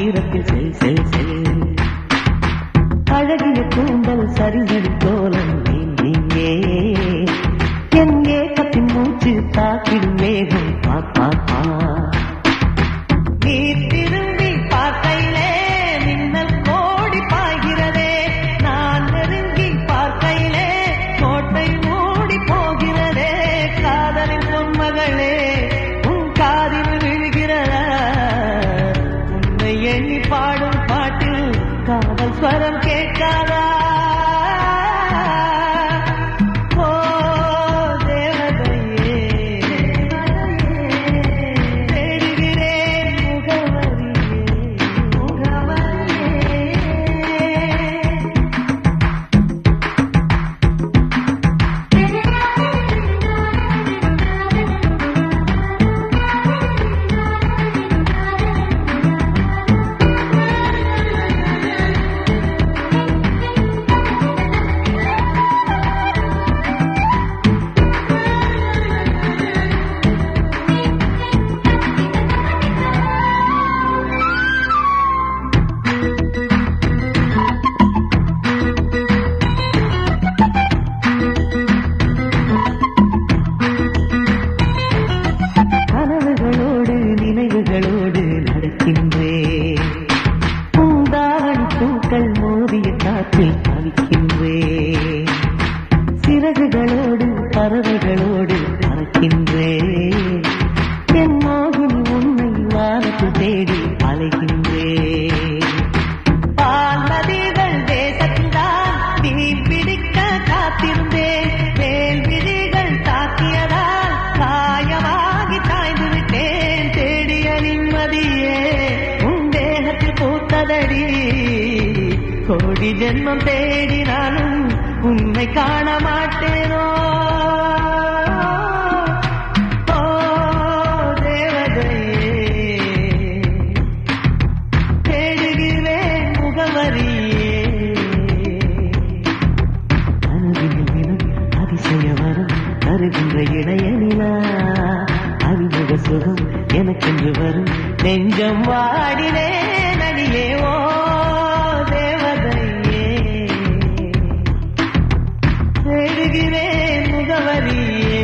ஈரத்தில் செல் செல் செல் அழகிய கூந்தல் சரிஞ்சிடும் கோலம் நீங்கே என் ஏக்கத்தின் மூச்சு தாக்கிடும் வேகம் பாப்பா நீ திரும்பி பார்க்கையிலே மின்னல் கோடி பாய்கிறதே நான் நெருங்கி பார்க்கையிலே கோட்டை மூடி போகிறதே காதலின் பொன்மகளே உன் காதில் விழுகிறதா உன்னை எண்ணி பாடும் பாட்டில் காதல் ஸ்வரம் கேட்காதா சிறகுகளோடு பறவைகளோடு பறக்கின்றேன் என் மோகினி உன்னை வானத்தில் தேடி அலைகின்றேன் பால்நதிகள் தேசத்தில்தான் மீன் பிடிக்க காத்திருந்தேன் மேல் விழிகள் தாக்கியதால் காயமாகி தாய்ந்து விட்டேன் தேடிய நிம்மதியே உன் தேகத்தில் பூத்ததடி கோடி ஜென்மம் தேடினாலும் உன்னை காண மாட்டேனோ ஓ தேவதையே தேடுகிறேன் முகவரியே அனுதினம் அதிசய வரம் தருகின்ற இணைய நிலா அறிமுக சுகம் எனக்கென்று வரும் நெஞ்சம் வாடினே நடிகே ஓ முகவரியே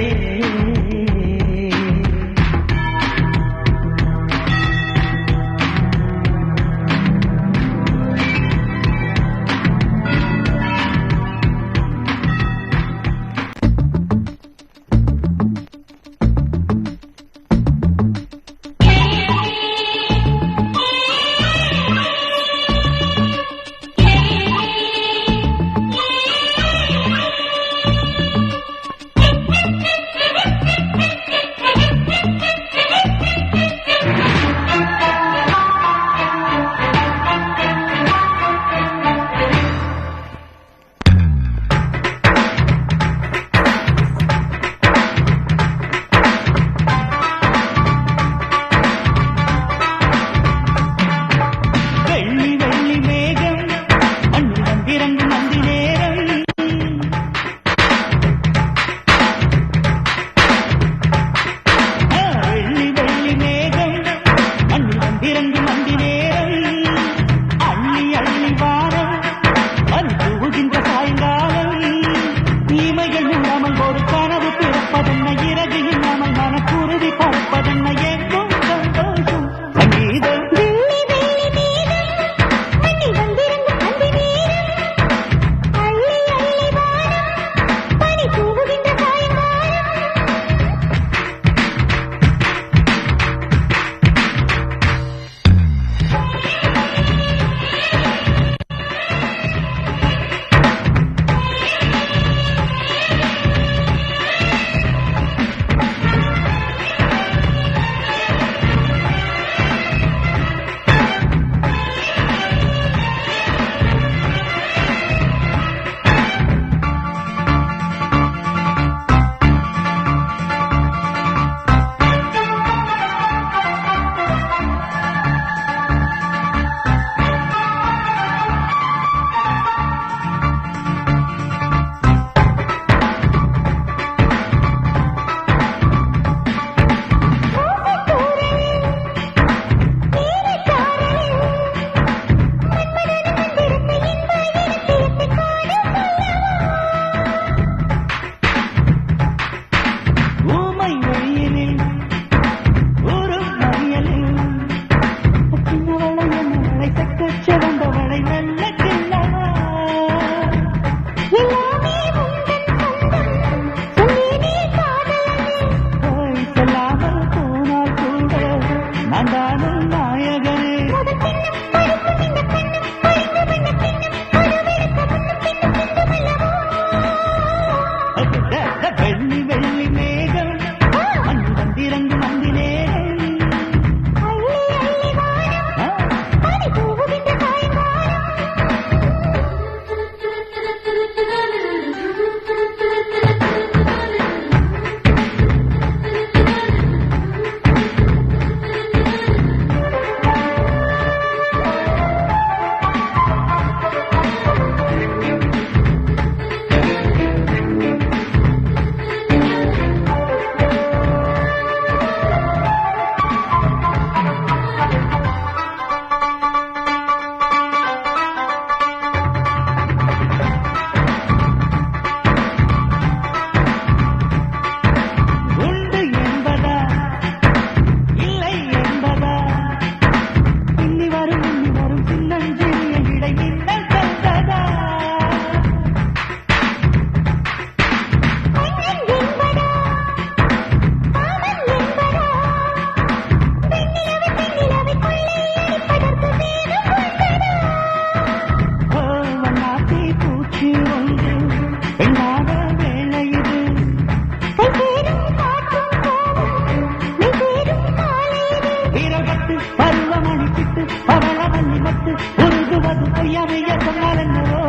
தொட்டு பவள மல்லி மட்டு உருகுவது பொய்யாமைய சொன்னால் என்னவோ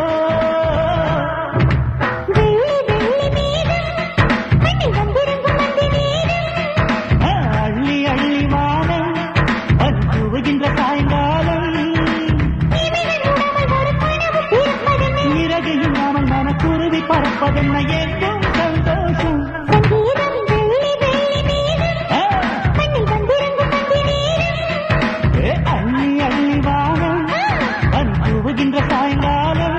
அள்ளி அள்ளி வானம் அன்புகின்ற சாயங்காலம் இறகு இல்லாமல் மனக்குருவி பறப்பதென்ன எங்கும் சந்தோஷம் அள்ளி அள்ளி வானம் அன்புகின்ற சாயங்காலம்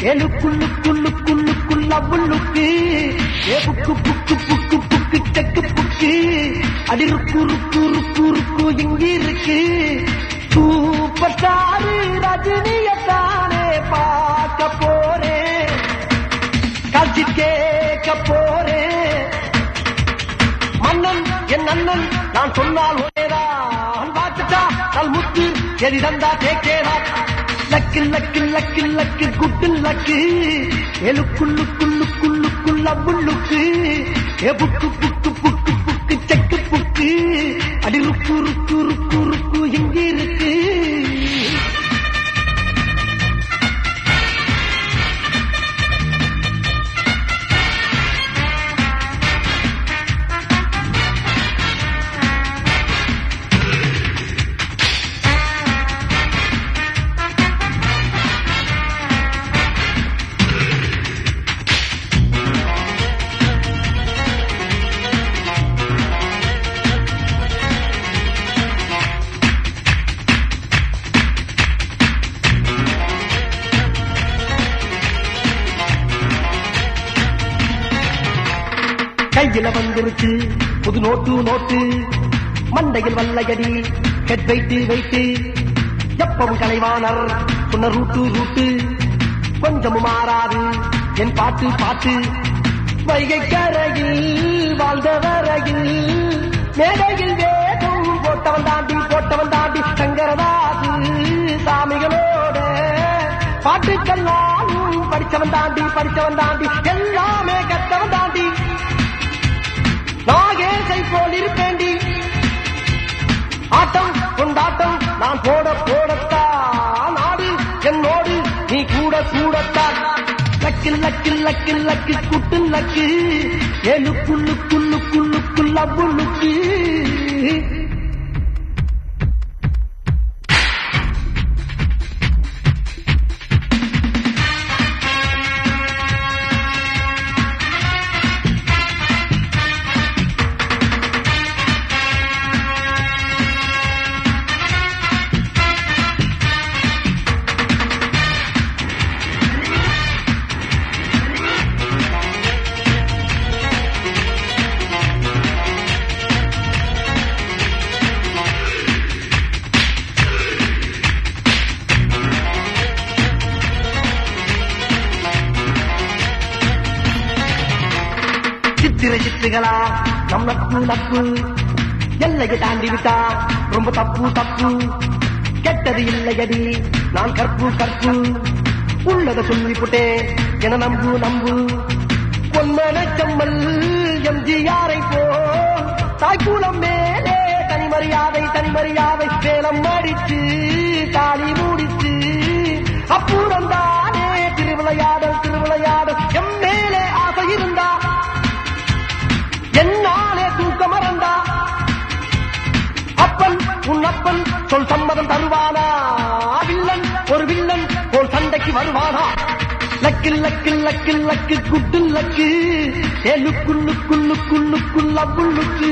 ஏழுக்குள்ளுக்குள்ளுக்குள்ளுக்குள்ள புல்லுக்கு ஏ புக்கு புக்கு புக்கு புக்கு செக்கு புக்கு அடி ருக்கு ருக்கு ருக்கு ருக்கு இங்கிருக்கு சூப்பர் ஸ்டார் ரஜினியத்தானே பார்க்க போறேன் காட்சி கேட்க போறேன் மன்னன் என் அண்ணன் நான் சொன்னால் ஒரேதான் பார்த்துட்டா நல் முத்து எதி தந்தா தேக்கேடா லக்கு லக்கு லக்கு லக்கு குட்டு லக்கு எழுக்குள்ளுக்குள்ளுக்குள்ளுக்குள்ள புல்லுக்கு ஏ புக்கு புக்கு புக்கு புக்கு செக்கு புக்கு அடி ருக்கு ருக்கு ருக்கு ருக்கு இங்கே இருக்கு கையில வந்துருச்சு புது நோட்டு நோட்டு மண்டையில் வல்லையடி ஹெட் வைத்து வைத்து எப்பவும் கலைவாணர் சொன்ன ரூட்டு ரூட்டு கொஞ்சமும் மாறாது என் பாட்டு பாட்டு வைகை கரையில் வாழ்ந்த வரையில் மேடையில் வேகம் போட்டவன் தாண்டி சங்கரதாசு சாமிகளோட பாட்டுக்கெல்லாம் படிச்சவன் தாண்டி எல்லாமே கத்தவன் தாண்டி நாகேசை போல் இருப்பேண்டி ஆட்டம் கொண்டாட்டம் நான் போடத்தான் நாடு என்னோடு நீ கூடத்தான் லக்கு லக்கு லக்கு லக்கு குட்டு லக்கு ஏழுக்குள்ளுக்குள்ளுக்குள்ளுக்குள்ள புல்லுக்கு சித்திரங்களா நம் நட்பு எல்லையை தாண்டி விட்டா ரொம்ப தப்பு கெட்டது இல்லையடி நான் கற்பு உள்ளதை சொல்லிவிட்டே என நம்பு பொன்மன செம்மல் எம்ஜிஆரை போ தாய்க்குளம் மேலே தனிமரியாதை வேலம் அடித்து தாலி மூடித்து அப்புறம் தானே திருவிளையாடல் எம் மேலே ஆசை இருந்தா என்னாலே தூக்க மறந்தா உன் அப்பன் சொல் சம்மதம் தருவானா ஒரு வில்லன் போல் சண்டைக்கு வருவானா லக்கு லக்கு லக்கு லக்கு குட்டு லக்கு ஏழுக்குள்ளுக்குள்ளுக்குள்ளுக்குள்ள புல்லுக்கு